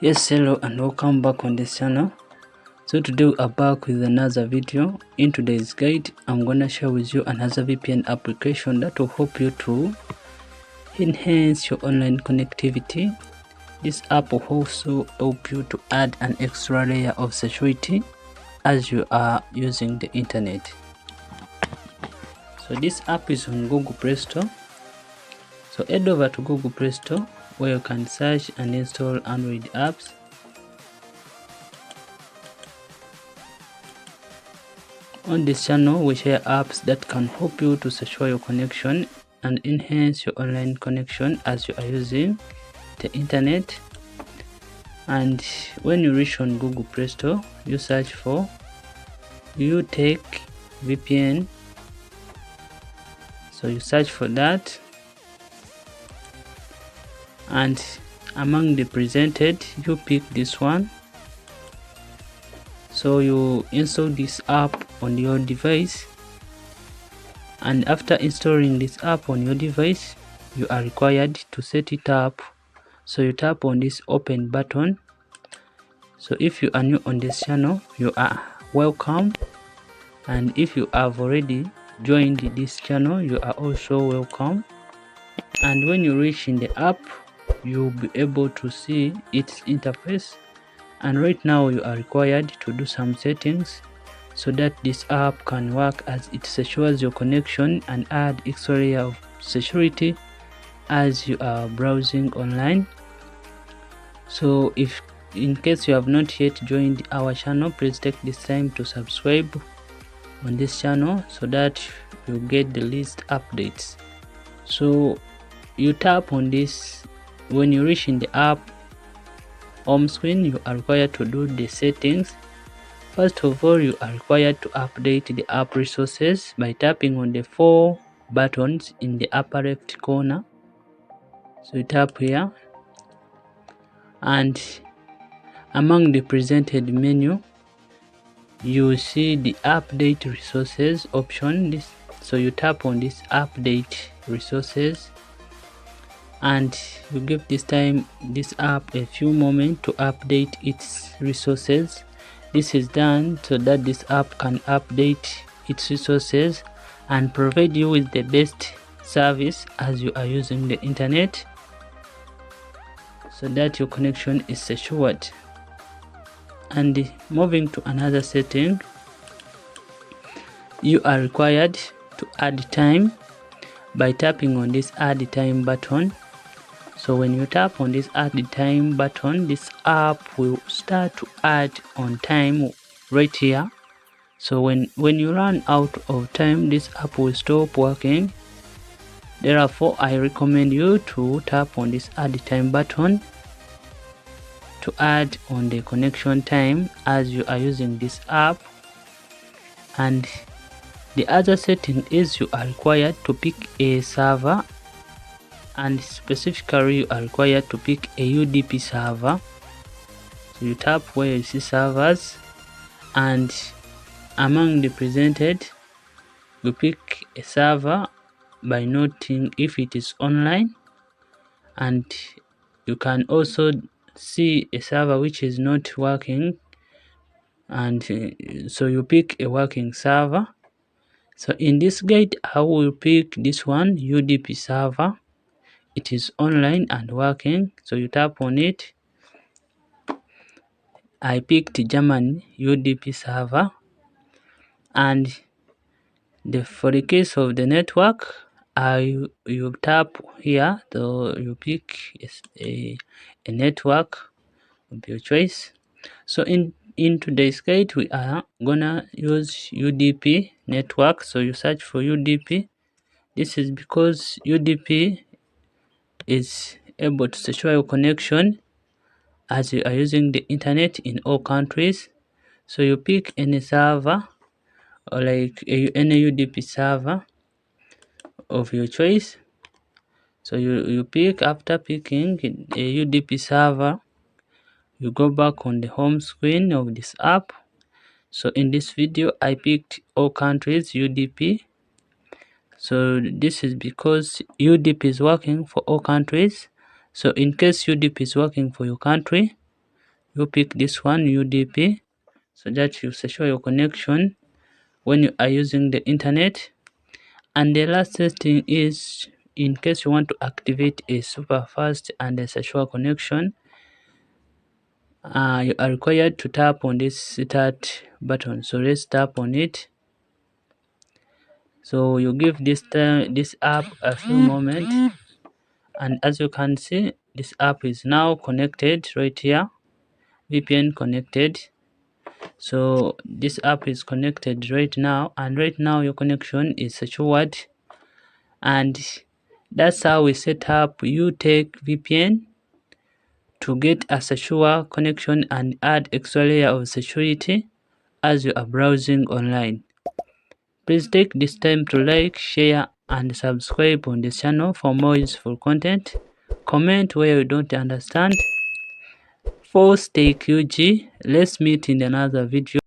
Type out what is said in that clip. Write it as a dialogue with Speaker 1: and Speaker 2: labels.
Speaker 1: Yes, hello and welcome back on this channel. So today we are back with another video. In today's guide, I'm gonna share with you another VPN application that will help you to enhance your online connectivity. This app will also help you to add an extra layer of security as you are using the internet. So this app is on Google Play Store. So head over to Google Play Store where you can search and install Android apps. On this channel, we share apps that can help you to secure your connection and enhance your online connection as you are using the internet. And when you reach on Google Play Store, you search for Utech VPN. So you search for that, and among the presented, you pick this one. So you install this app on your device, and after installing this app on your device, you are required to set it up. So you tap on this open button. So if you are new on this channel, you are welcome, and if you have already joined this channel, you are also welcome. And when you reach in the app, you'll be able to see its interface, and right now you are required to do some settings so that this app can work, as it secures your connection and add extra layer of security as you are browsing online. So if in case you have not yet joined our channel, please take this time to subscribe on this channel so that you get the latest updates. So you tap on this. When you reach in the app home screen, you are required to do the settings. First of all, you are required to update the app resources by tapping on the 4 buttons in the upper left corner. So you tap here, and among the presented menu, you will see the update resources option. So you tap on this update resources, and you give this app a few moments to update its resources. This is done so that this app can update its resources and provide you with the best service as you are using the internet, so that your connection is secured. And moving to another setting, you are required to add time by tapping on this add time button. So when you tap on this add time button, this app will start to add on time right here. So when you run out of time, this app will stop working. Therefore, I recommend you to tap on this add time button to add on the connection time as you are using this app. And the other setting is you are required to pick a server, and specifically you are required to pick a UDP server. So you tap where you see servers, and among the presented, you pick a server by noting if it is online, and you can also see a server which is not working, and so you pick a working server. So in this guide, I will pick this one, UDP server. It is online and working, so you tap on it. I picked German UDP server, and for the case of the network, you tap here, so you pick a network of your choice. So in today's guide, we are gonna use UDP network. So you search for UDP. This is because UDP is able to secure your connection as you are using the internet in all countries. So you pick any server, or like any UDP server of your choice. So you pick. After picking a UDP server, you go back on the home screen of this app. So in this video, I picked all countries UDP. So this is because UDP is working for all countries. So in case UDP is working for your country, you pick this one, UDP, so that you secure your connection when you are using the internet. And the last setting is, in case you want to activate a super fast and a secure connection, you are required to tap on this start button. So let's tap on it. So you give this app a few moments, and as you can see, this app is now connected right here, VPN connected. So this app is connected right now, and right now your connection is secured. And that's how we set up Utech VPN to get a secure connection and add extra layer of security as you are browsing online. Please take this time to like, share and subscribe on this channel for more useful content. Comment where you don't understand. Stay QG. Let's meet in another video.